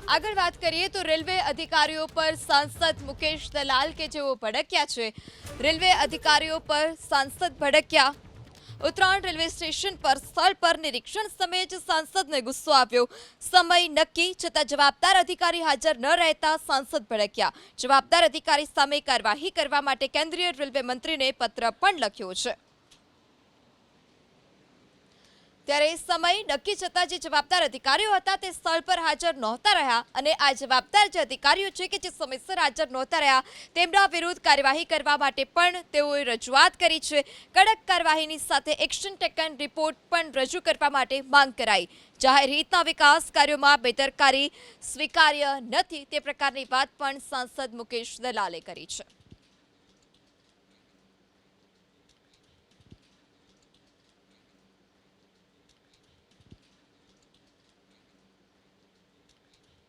આગળ વાત કરીએ તો રેલવે અધિકારીઓ પર સાંસદ મુકેશ દલાલ કે જેઓ ભડક્યા છે। રેલવે અધિકારીઓ પર સાંસદ ભડક્યા। ઉત્તરાયણ રેલવે સ્ટેશન પર સ્થળ પર નિરીક્ષણ સમયે જ સાંસદને ગુસ્સો આવ્યો। સમય નક્કી છતાં જવાબદાર અધિકારી હાજર ન રહેતા સાંસદ ભડક્યા। જવાબદાર અધિકારી સામે કાર્યવાહી કરવા માટે કેન્દ્રીય રેલવે મંત્રીને પત્ર પણ લખ્યો છે। ત્યારે સમય નક્કી છતાં જે જવાબદાર અધિકારીઓ હતા તે સ્થળ પર હાજર નહોતા રહ્યા અને આ જવાબદાર જે અધિકારીઓ છે કે જે સમયસર હાજર નહોતા રહ્યા તેમના વિરુદ્ધ કાર્યવાહી કરવા માટે પણ તેઓએ રજૂઆત કરી છે। કડક કાર્યવાહીની સાથે એક્શન ટેકન રિપોર્ટ પણ રજૂ કરવા માટે માંગ કરાઈ। જાહેર હિતના વિકાસ કાર્યોમાં બેદરકારી સ્વીકાર્ય નથી તે પ્રકારની વાત પણ સાંસદ મુકેશ દલાલે કરી છે।